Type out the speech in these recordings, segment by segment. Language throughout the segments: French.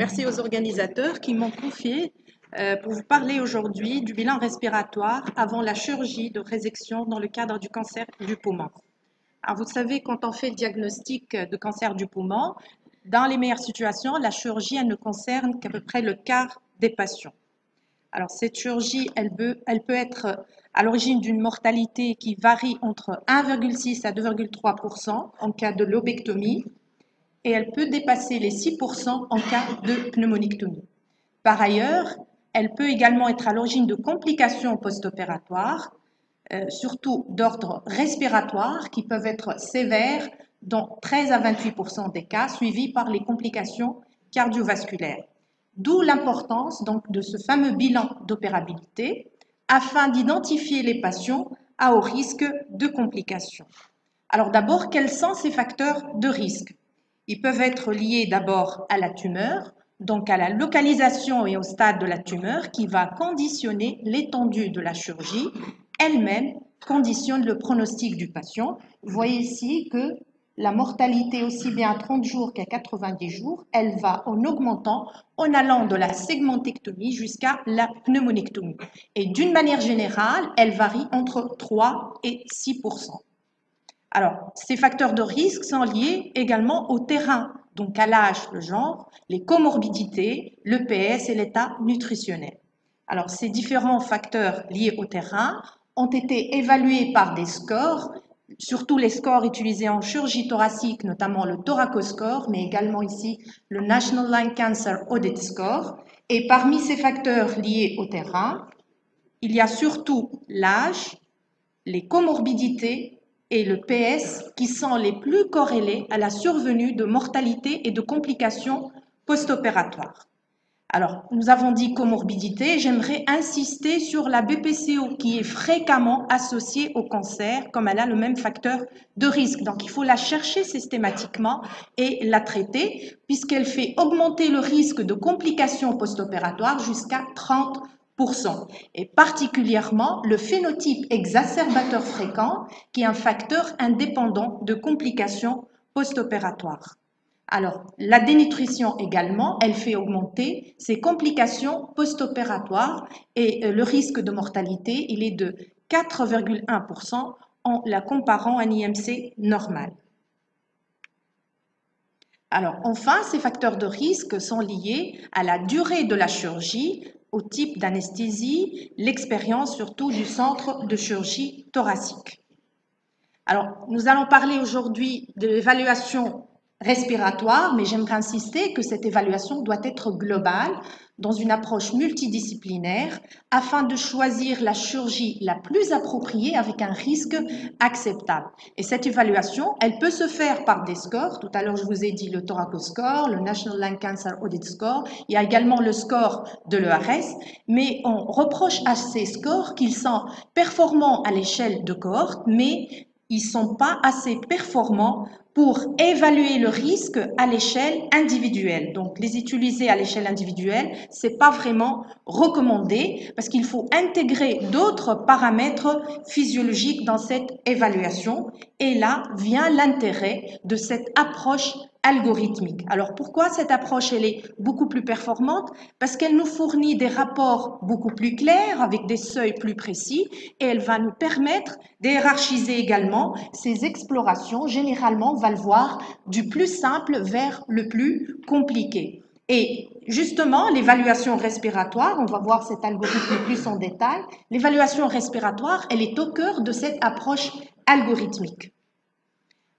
Merci aux organisateurs qui m'ont confié pour vous parler aujourd'hui du bilan respiratoire avant la chirurgie de résection dans le cadre du cancer du poumon. Alors vous savez, quand on fait le diagnostic de cancer du poumon, dans les meilleures situations, la chirurgie elle ne concerne qu'à peu près le quart des patients. Alors cette chirurgie, elle peut être à l'origine d'une mortalité qui varie entre 1,6 à 2,3% en cas de lobectomie, et elle peut dépasser les 6% en cas de pneumonictomie. Par ailleurs, elle peut également être à l'origine de complications post-opératoires, surtout d'ordre respiratoire, qui peuvent être sévères dans 13 à 28% des cas, suivies par les complications cardiovasculaires. D'où l'importance donc de ce fameux bilan d'opérabilité afin d'identifier les patients à haut risque de complications. Alors d'abord, quels sont ces facteurs de risque? Ils peuvent être liés d'abord à la tumeur, donc à la localisation et au stade de la tumeur qui va conditionner l'étendue de la chirurgie. Elle-même conditionne le pronostic du patient. Vous voyez ici que la mortalité, aussi bien à 30 jours qu'à 90 jours, elle va en augmentant, en allant de la segmentectomie jusqu'à la pneumonectomie. Et d'une manière générale, elle varie entre 3 et 6%. Alors, ces facteurs de risque sont liés également au terrain, donc à l'âge, le genre, les comorbidités, le PS et l'état nutritionnel. Alors, ces différents facteurs liés au terrain ont été évalués par des scores, surtout les scores utilisés en chirurgie thoracique, notamment le Thoracoscore, mais également ici le National Lung Cancer Audit Score. Et parmi ces facteurs liés au terrain, il y a surtout l'âge, les comorbidités et le PS qui sont les plus corrélés à la survenue de mortalité et de complications post-opératoires. Alors, nous avons dit comorbidité, j'aimerais insister sur la BPCO qui est fréquemment associée au cancer, comme elle a le même facteur de risque. Donc, il faut la chercher systématiquement et la traiter, puisqu'elle fait augmenter le risque de complications post-opératoires jusqu'à 30%. Et particulièrement le phénotype exacerbateur fréquent, qui est un facteur indépendant de complications post-opératoires. Alors, la dénutrition également, elle fait augmenter ces complications post-opératoires et le risque de mortalité, il est de 4,1% en la comparant à un IMC normal. Alors, enfin, ces facteurs de risque sont liés à la durée de la chirurgie, au type d'anesthésie, l'expérience surtout du centre de chirurgie thoracique. Alors, nous allons parler aujourd'hui de l'évaluation respiratoire, mais j'aimerais insister que cette évaluation doit être globale, dans une approche multidisciplinaire, afin de choisir la chirurgie la plus appropriée avec un risque acceptable. Et cette évaluation, elle peut se faire par des scores. Tout à l'heure, je vous ai dit le Thoracoscore, le National Lung Cancer Audit Score. Il y a également le score de l'ERS, mais on reproche à ces scores qu'ils sont performants à l'échelle de cohorte, mais ils ne sont pas assez performants pour évaluer le risque à l'échelle individuelle. Donc, les utiliser à l'échelle individuelle, ce n'est pas vraiment recommandé parce qu'il faut intégrer d'autres paramètres physiologiques dans cette évaluation. Et là vient l'intérêt de cette approche algorithmique. Alors, pourquoi cette approche elle est beaucoup plus performante? Parce qu'elle nous fournit des rapports beaucoup plus clairs, avec des seuils plus précis, et elle va nous permettre d'hiérarchiser également ces explorations. Généralement, on va le voir du plus simple vers le plus compliqué. Et justement, l'évaluation respiratoire, on va voir cet algorithme plus en détail, l'évaluation respiratoire, elle est au cœur de cette approche algorithmique.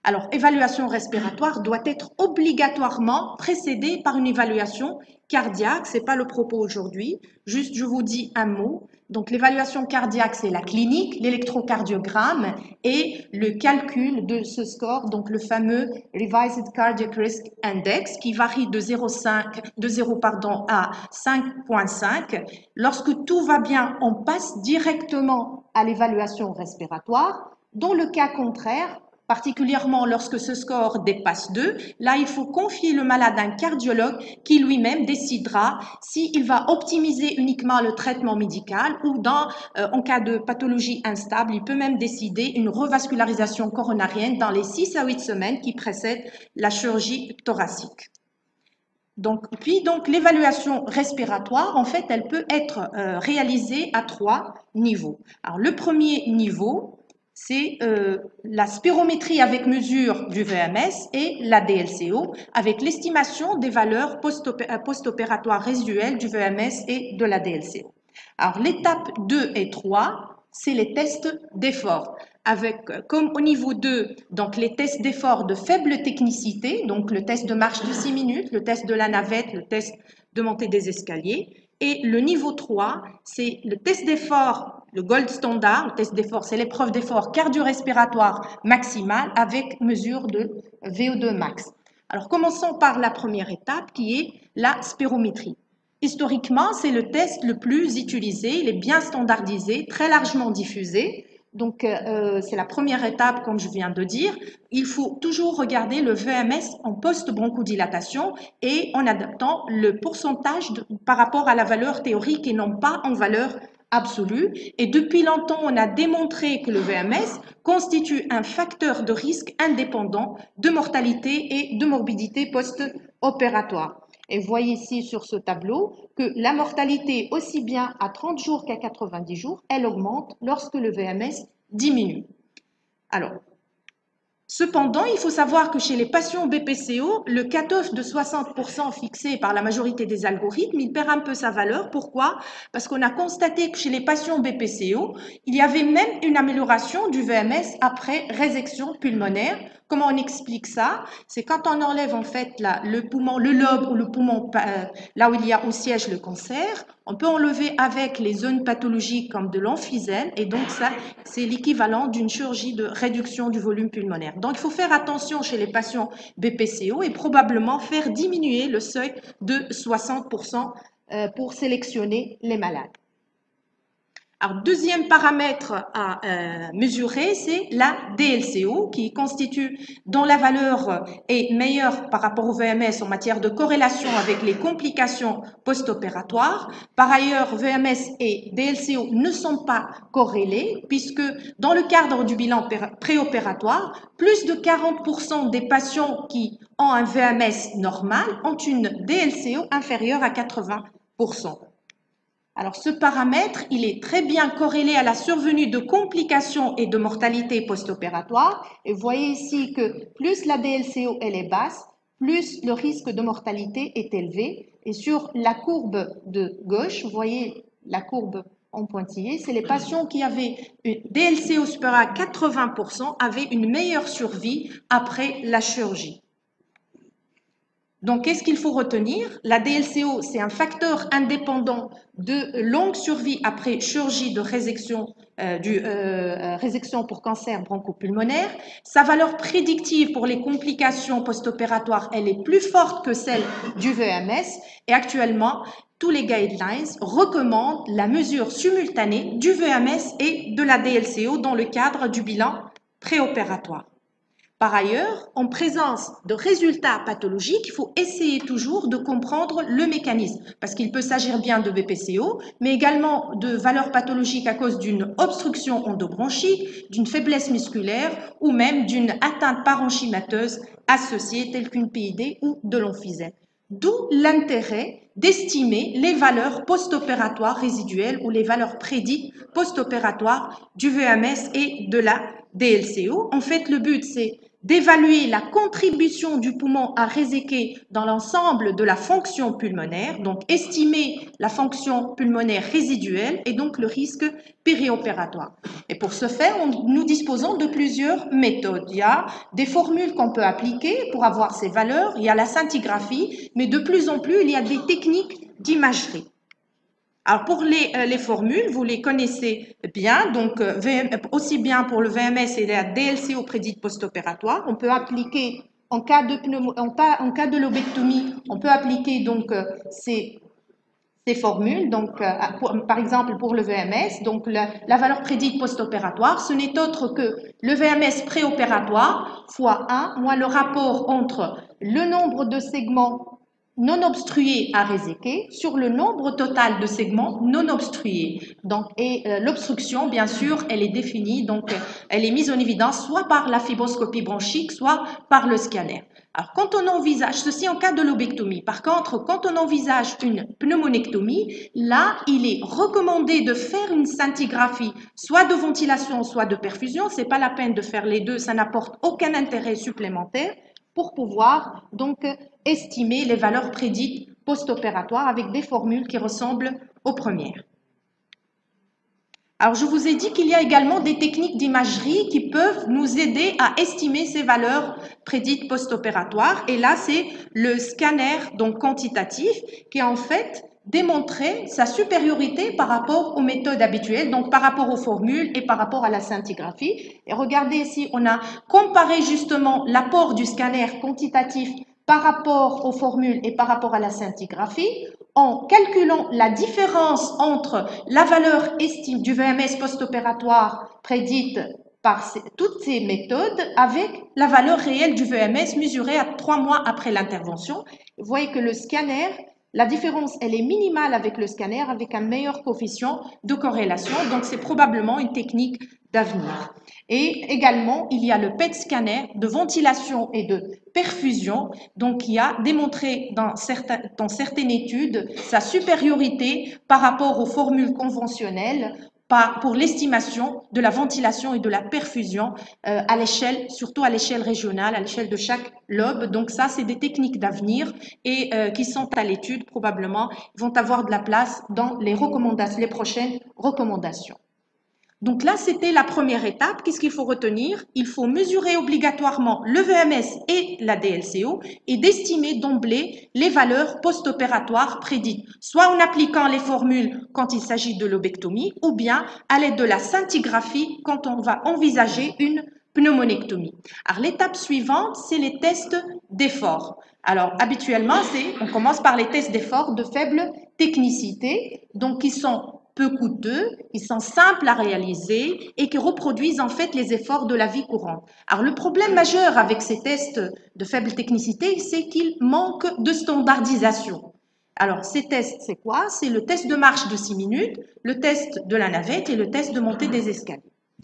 Alors, évaluation respiratoire doit être obligatoirement précédée par une évaluation cardiaque. Ce n'est pas le propos aujourd'hui. Juste, je vous dis un mot. Donc, l'évaluation cardiaque, c'est la clinique, l'électrocardiogramme et le calcul de ce score, donc le fameux Revised Cardiac Risk Index, qui varie de 0 à 5,5. Lorsque tout va bien, on passe directement à l'évaluation respiratoire. Dans le cas contraire, particulièrement lorsque ce score dépasse 2, là, il faut confier le malade à un cardiologue qui lui-même décidera s'il va optimiser uniquement le traitement médical ou en cas de pathologie instable, il peut même décider une revascularisation coronarienne dans les 6 à 8 semaines qui précèdent la chirurgie thoracique. Donc, l'évaluation respiratoire, en fait, elle peut être réalisée à 3 niveaux. Alors, le premier niveau, c'est la spirométrie avec mesure du VMS et la DLCO avec l'estimation des valeurs post-opératoires résiduelles du VMS et de la DLCO. Alors, l'étape 2 et 3, c'est les tests d'effort. Avec, comme au niveau 2, donc les tests d'effort de faible technicité, donc le test de marche de 6 minutes, le test de la navette, le test de montée des escaliers. Et le niveau 3, c'est le test d'effort, le gold standard, le test d'effort, c'est l'épreuve d'effort cardio-respiratoire maximale avec mesure de VO2 max. Alors, commençons par la première étape qui est la spirométrie. Historiquement, c'est le test le plus utilisé, il est bien standardisé, très largement diffusé. Donc, c'est la première étape, comme je viens de dire. Il faut toujours regarder le VMS en post-bronchodilation et en adaptant le pourcentage par rapport à la valeur théorique et non pas en valeur absolue. Et depuis longtemps, on a démontré que le VMS constitue un facteur de risque indépendant de mortalité et de morbidité post-opératoire. Et vous voyez ici sur ce tableau que la mortalité, aussi bien à 30 jours qu'à 90 jours, elle augmente lorsque le VMS diminue. Alors, cependant, il faut savoir que chez les patients BPCO, le cutoff de 60% fixé par la majorité des algorithmes, il perd un peu sa valeur. Pourquoi? Parce qu'on a constaté que chez les patients BPCO, il y avait même une amélioration du VMS après résection pulmonaire. Comment on explique ça? C'est quand on enlève en fait le poumon, le lobe ou le poumon, là où il y a au siège le cancer, on peut enlever avec les zones pathologiques comme de l'emphysème et donc ça, c'est l'équivalent d'une chirurgie de réduction du volume pulmonaire. Donc, il faut faire attention chez les patients BPCO et probablement faire diminuer le seuil de 60% pour sélectionner les malades. Alors, deuxième paramètre à mesurer, c'est la DLCO qui constitue, dont la valeur est meilleure par rapport au VMS en matière de corrélation avec les complications post-opératoires. Par ailleurs, VMS et DLCO ne sont pas corrélés puisque dans le cadre du bilan préopératoire, plus de 40% des patients qui ont un VMS normal ont une DLCO inférieure à 80%. Alors, ce paramètre, il est très bien corrélé à la survenue de complications et de mortalité post-opératoire. Et vous voyez ici que plus la DLCO elle est basse, plus le risque de mortalité est élevé. Et sur la courbe de gauche, vous voyez la courbe en pointillé, c'est les patients qui avaient une DLCO supérieure à 80% avaient une meilleure survie après la chirurgie. Donc, qu'est-ce qu'il faut retenir? La DLCO, c'est un facteur indépendant de longue survie après chirurgie de résection, résection pour cancer bronchopulmonaire. Sa valeur prédictive pour les complications post-opératoires, elle est plus forte que celle du VMS. Et actuellement, tous les guidelines recommandent la mesure simultanée du VMS et de la DLCO dans le cadre du bilan préopératoire. Par ailleurs, en présence de résultats pathologiques, il faut essayer toujours de comprendre le mécanisme, parce qu'il peut s'agir bien de BPCO, mais également de valeurs pathologiques à cause d'une obstruction endobronchique, d'une faiblesse musculaire ou même d'une atteinte parenchymateuse associée telle qu'une PID ou de l'emphysème. D'où l'intérêt d'estimer les valeurs post-opératoires résiduelles ou les valeurs prédites post-opératoires du VMS et de la DLCO. En fait, le but, c'est d'évaluer la contribution du poumon à réséquer dans l'ensemble de la fonction pulmonaire, donc estimer la fonction pulmonaire résiduelle et donc le risque périopératoire. Et pour ce faire, nous disposons de plusieurs méthodes. Il y a des formules qu'on peut appliquer pour avoir ces valeurs, il y a la scintigraphie, mais de plus en plus, il y a des techniques d'imagerie. Alors, pour les formules, vous les connaissez bien, donc aussi bien pour le VMS et la DLCO prédite post-opératoire. On peut appliquer, en cas de lobectomie, on peut appliquer donc ces formules. Donc, par exemple, pour le VMS, donc la valeur prédite post-opératoire, ce n'est autre que le VMS préopératoire fois 1 moins le rapport entre le nombre de segments non obstrués à réséquer sur le nombre total de segments non obstrués. Donc, l'obstruction, bien sûr, elle est définie, donc elle est mise en évidence soit par la fibroscopie bronchique, soit par le scanner. Alors, quand on envisage, ceci en cas de lobectomie, par contre, quand on envisage une pneumonectomie, là, il est recommandé de faire une scintigraphie, soit de ventilation, soit de perfusion. C'est pas la peine de faire les deux, ça n'apporte aucun intérêt supplémentaire pour pouvoir donc estimer les valeurs prédites post-opératoires avec des formules qui ressemblent aux premières. Alors, je vous ai dit qu'il y a également des techniques d'imagerie qui peuvent nous aider à estimer ces valeurs prédites post-opératoires. Et là, c'est le scanner donc quantitatif qui a en fait démontré sa supériorité par rapport aux méthodes habituelles, donc par rapport aux formules et par rapport à la scintigraphie. Et regardez ici, on a comparé justement l'apport du scanner quantitatif par rapport aux formules et par rapport à la scintigraphie, en calculant la différence entre la valeur estime du VMS post-opératoire prédite par toutes ces méthodes avec la valeur réelle du VMS mesurée à 3 mois après l'intervention. Vous voyez que le scanner, la différence, elle est minimale avec le scanner, avec un meilleur coefficient de corrélation. Donc, c'est probablement une technique d'avenir. Et également, il y a le PET scanner de ventilation et de perfusion, donc qui a démontré dans certaines études sa supériorité par rapport aux formules conventionnelles pour l'estimation de la ventilation et de la perfusion à l'échelle, surtout à l'échelle régionale, à l'échelle de chaque lobe. Donc ça, c'est des techniques d'avenir et qui sont à l'étude probablement, vont avoir de la place dans les recommandations, les prochaines recommandations. Donc là, c'était la première étape. Qu'est-ce qu'il faut retenir? Il faut mesurer obligatoirement le VMS et la DLCO et d'estimer d'emblée les valeurs post-opératoires prédites, soit en appliquant les formules quand il s'agit de lobectomie ou bien à l'aide de la scintigraphie quand on va envisager une pneumonectomie. Alors, l'étape suivante, c'est les tests d'effort. Alors, habituellement, on commence par les tests d'effort de faible technicité, donc qui sont peu coûteux, ils sont simples à réaliser et qui reproduisent en fait les efforts de la vie courante. Alors le problème majeur avec ces tests de faible technicité, c'est qu'ils manquent de standardisation. Alors ces tests, c'est quoi? C'est le test de marche de 6 minutes, le test de la navette et le test de montée des escaliers.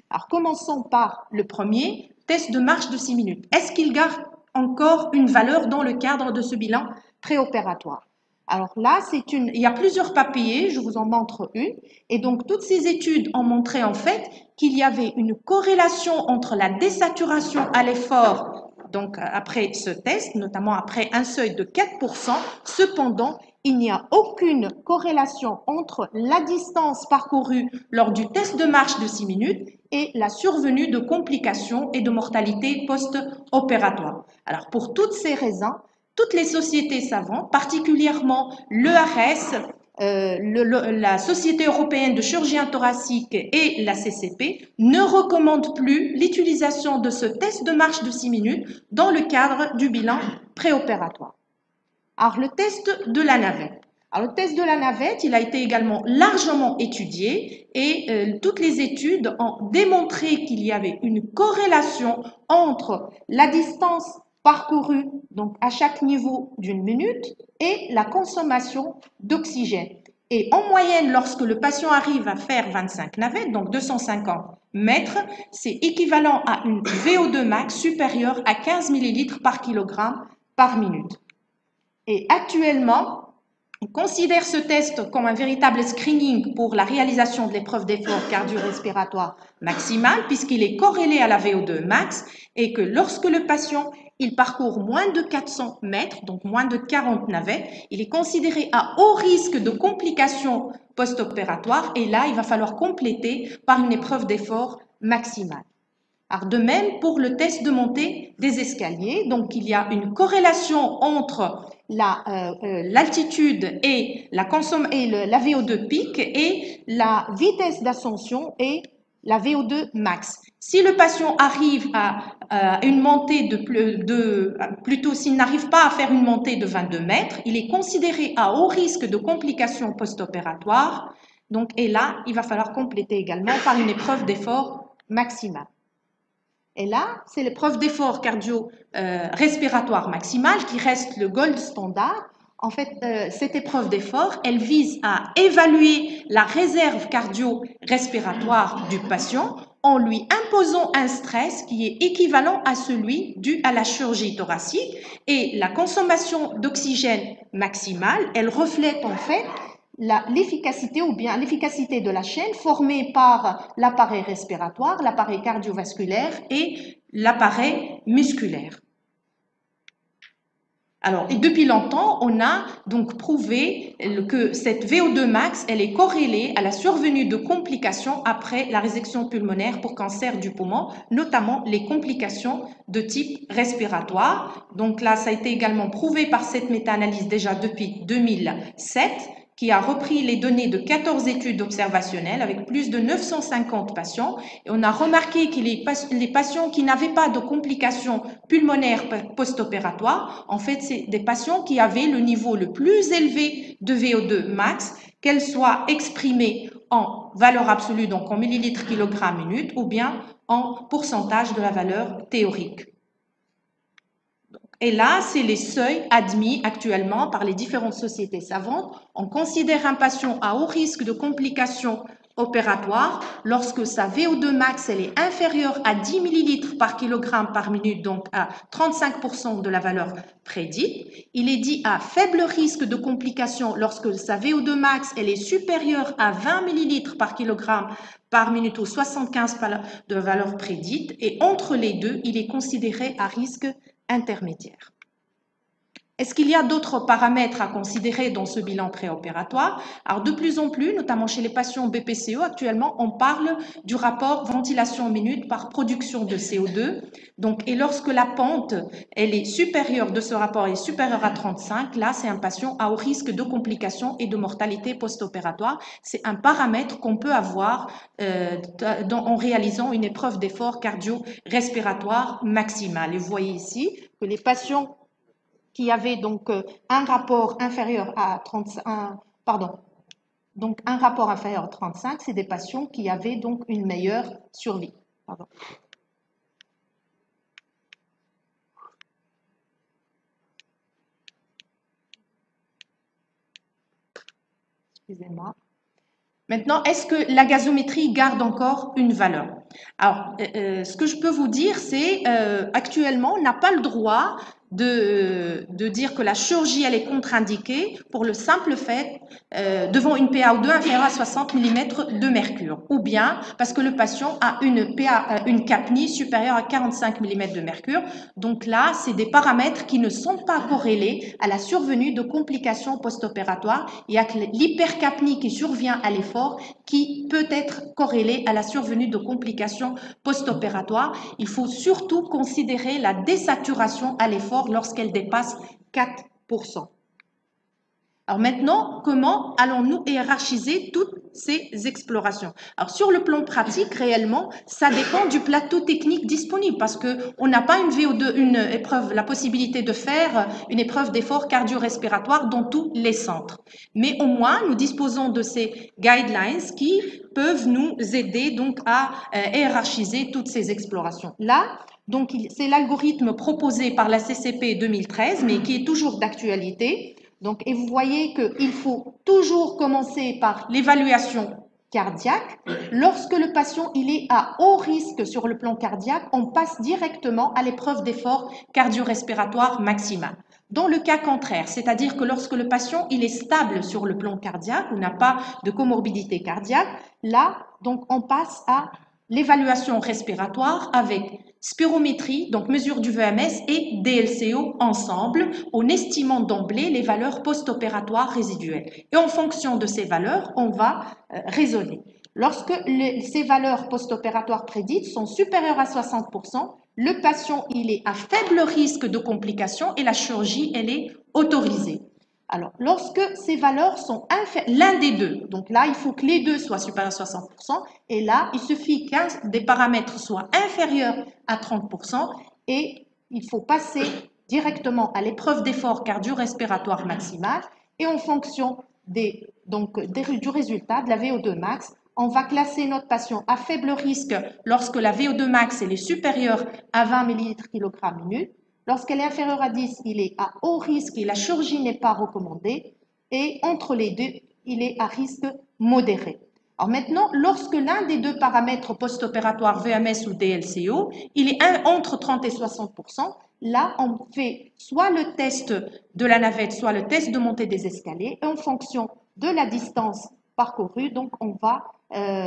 Alors commençons par le premier, test de marche de 6 minutes. Est-ce qu'il garde encore une valeur dans le cadre de ce bilan préopératoire? Alors là, il y a plusieurs papiers, je vous en montre une. Et donc, toutes ces études ont montré en fait qu'il y avait une corrélation entre la désaturation à l'effort, donc après ce test, notamment après un seuil de 4%. Cependant, il n'y a aucune corrélation entre la distance parcourue lors du test de marche de 6 minutes et la survenue de complications et de mortalité post-opératoire. Alors, pour toutes ces raisons, toutes les sociétés savantes, particulièrement l'ERS, la Société européenne de chirurgie thoracique et la CCP, ne recommandent plus l'utilisation de ce test de marche de 6 minutes dans le cadre du bilan préopératoire. Alors, le test de la navette. Alors, le test de la navette, il a été également largement étudié et toutes les études ont démontré qu'il y avait une corrélation entre la distance parcourue donc à chaque niveau d'une minute et la consommation d'oxygène. Et en moyenne, lorsque le patient arrive à faire 25 navettes, donc 250 mètres, c'est équivalent à une VO2 max supérieure à 15 ml par kilogramme par minute. Et actuellement, on considère ce test comme un véritable screening pour la réalisation de l'épreuve d'effort cardio-respiratoire maximal puisqu'il est corrélé à la VO2 max et que lorsque le patient il parcourt moins de 400 mètres, donc moins de 40 navettes, il est considéré à haut risque de complications post-opératoires et là, il va falloir compléter par une épreuve d'effort maximale. Alors de même pour le test de montée des escaliers, donc il y a une corrélation entre l'altitude et la VO2 pic et la vitesse d'ascension et la VO2 max. Si le patient arrive à une montée plutôt s'il n'arrive pas à faire une montée de 22 mètres, il est considéré à haut risque de complications post-opératoires. Donc, et là, il va falloir compléter également par une épreuve d'effort maximale. Et là, c'est l'épreuve d'effort cardio-respiratoire maximal qui reste le gold standard En fait, cette épreuve d'effort, elle vise à évaluer la réserve cardio-respiratoire du patient en lui imposant un stress qui est équivalent à celui dû à la chirurgie thoracique. Et la consommation d'oxygène maximale, elle reflète en fait l'efficacité ou bien l'efficacité de la chaîne formée par l'appareil respiratoire, l'appareil cardiovasculaire et l'appareil musculaire. Alors, et depuis longtemps, on a donc prouvé que cette VO2 max, elle est corrélée à la survenue de complications après la résection pulmonaire pour cancer du poumon, notamment les complications de type respiratoire. Donc là, ça a été également prouvé par cette méta-analyse déjà depuis 2007, qui a repris les données de 14 études observationnelles avec plus de 950 patients. Et on a remarqué que les patients qui n'avaient pas de complications pulmonaires post-opératoires, en fait, c'est des patients qui avaient le niveau le plus élevé de VO2 max, qu'elle soit exprimée en valeur absolue, donc en millilitres kilogramme minute, ou bien en pourcentage de la valeur théorique. Et là, c'est les seuils admis actuellement par les différentes sociétés savantes. On considère un patient à haut risque de complications opératoires lorsque sa VO2 max elle est inférieure à 10 millilitres par kilogramme par minute, donc à 35% de la valeur prédite. Il est dit à faible risque de complications lorsque sa VO2 max elle est supérieure à 20 millilitres par kilogramme par minute ou 75 de la valeur prédite. Et entre les deux, il est considéré à risque intermédiaire. Est-ce qu'il y a d'autres paramètres à considérer dans ce bilan préopératoire? Alors, de plus en plus, notamment chez les patients BPCO, actuellement, on parle du rapport ventilation minute par production de CO2. Donc, et lorsque la pente, elle est supérieure de ce rapport, est supérieure à 35, là, c'est un patient à haut risque de complications et de mortalité post-opératoire. C'est un paramètre qu'on peut avoir en réalisant une épreuve d'effort cardio-respiratoire maximal. Et vous voyez ici que les patients qui avaient donc un rapport inférieur à 35, donc un rapport inférieur à 35, c'est des patients qui avaient donc une meilleure survie. Excusez-moi. Maintenant, est-ce que la gazométrie garde encore une valeur? Alors, ce que je peux vous dire, c'est actuellement, on n'a pas le droit de dire que la chirurgie, elle est contre-indiquée pour le simple fait devant une PaO2 inférieure à 60 mm de mercure, ou bien parce que le patient a une capnie supérieure à 45 mm de mercure. Donc là, c'est des paramètres qui ne sont pas corrélés à la survenue de complications post-opératoires. Il y a que l'hypercapnie qui survient à l'effort qui peut être corrélée à la survenue de complications post-opératoires. Il faut surtout considérer la désaturation à l'effort lorsqu'elle dépasse 4%. Alors maintenant, comment allons-nous hiérarchiser toutes ces explorations? Alors sur le plan pratique, réellement, ça dépend du plateau technique disponible parce qu'on n'a pas une épreuve, la possibilité de faire une épreuve d'effort cardio-respiratoire dans tous les centres. Mais au moins, nous disposons de ces guidelines qui peuvent nous aider donc à hiérarchiser toutes ces explorations. Là, donc c'est l'algorithme proposé par la CCP 2013, mais qui est toujours d'actualité. Donc, et vous voyez qu'il faut toujours commencer par l'évaluation cardiaque. Lorsque le patient il est à haut risque sur le plan cardiaque, on passe directement à l'épreuve d'effort cardio-respiratoire maximal. Dans le cas contraire, c'est-à-dire que lorsque le patient il est stable sur le plan cardiaque ou n'a pas de comorbidité cardiaque, là, donc on passe à l'évaluation respiratoire avec spirométrie, donc mesure du VMS et DLCO ensemble, en estimant d'emblée les valeurs post-opératoires résiduelles. Et en fonction de ces valeurs, on va raisonner. Lorsque ces valeurs post-opératoires prédites sont supérieures à 60%, le patient il est à faible risque de complications et la chirurgie elle est autorisée. Alors, lorsque ces valeurs sont l'un des deux, donc là, il faut que les deux soient supérieurs à 60%, et là, il suffit qu'un des paramètres soit inférieur à 30%, et il faut passer directement à l'épreuve d'effort cardio-respiratoire maximal, et en fonction du résultat de la VO2 max, on va classer notre patient à faible risque lorsque la VO2 max elle est supérieure à 20 ml/kg minute, Lorsqu'elle est inférieure à 10, il est à haut risque et la chirurgie n'est pas recommandée. Et entre les deux, il est à risque modéré. Alors maintenant, lorsque l'un des deux paramètres post-opératoires VMS ou DLCO, il est entre 30 et 60%, là, on fait soit le test de la navette, soit le test de montée des escaliers. Et en fonction de la distance parcourue, donc on va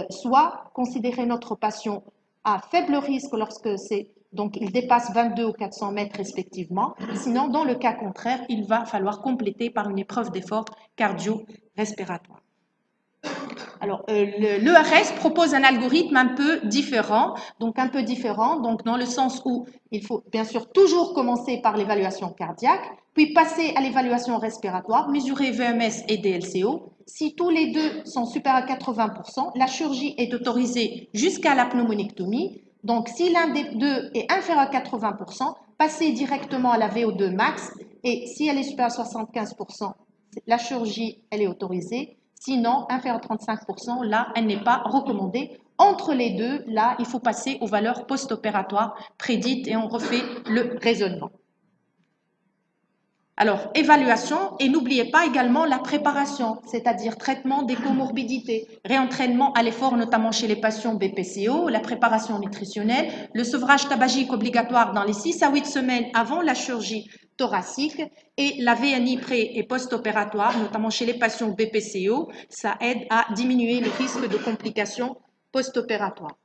soit considérer notre patient à faible risque lorsque donc il dépasse 22 ou 400 mètres respectivement. Sinon, dans le cas contraire, il va falloir compléter par une épreuve d'effort cardio-respiratoire. Alors, l'ERS propose un algorithme un peu différent, donc dans le sens où il faut bien sûr toujours commencer par l'évaluation cardiaque, puis passer à l'évaluation respiratoire, mesurer VMS et DLCO. Si tous les deux sont supérieurs à 80%, la chirurgie est autorisée jusqu'à la pneumonictomie. Donc, si l'un des deux est inférieur à 80%, passer directement à la VO2 max, et si elle est supérieure à 75%, la chirurgie, elle est autorisée. Sinon, inférieure à 35%, là, elle n'est pas recommandée. Entre les deux, là, il faut passer aux valeurs post-opératoires prédites et on refait le raisonnement. Alors, évaluation et n'oubliez pas également la préparation, c'est-à-dire traitement des comorbidités, réentraînement à l'effort, notamment chez les patients BPCO, la préparation nutritionnelle, le sevrage tabagique obligatoire dans les 6 à 8 semaines avant la chirurgie thoracique et la VNI pré- et post-opératoire, notamment chez les patients BPCO, ça aide à diminuer le risque de complications post-opératoires.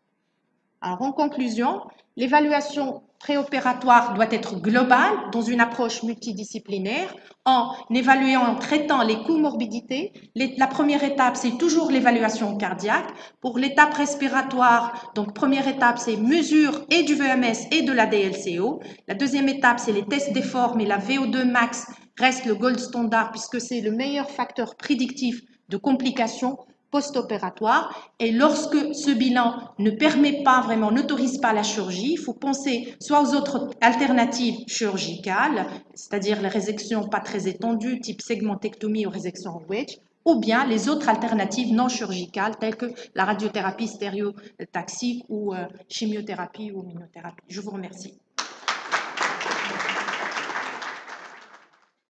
Alors, en conclusion, l'évaluation préopératoire doit être globale dans une approche multidisciplinaire en évaluant, en traitant les comorbidités. La première étape, c'est toujours l'évaluation cardiaque. Pour l'étape respiratoire, donc première étape, c'est mesure et du VMS et de la DLCO. La deuxième étape, c'est les tests d'effort, mais la VO2 max reste le gold standard puisque c'est le meilleur facteur prédictif de complications post-opératoire. Et lorsque ce bilan ne permet pas vraiment, n'autorise pas la chirurgie, il faut penser soit aux autres alternatives chirurgicales, c'est-à-dire les résections pas très étendues, type segmentectomie ou résection wedge, ou bien les autres alternatives non chirurgicales telles que la radiothérapie stéréotaxique ou chimiothérapie ou immunothérapie. Je vous remercie.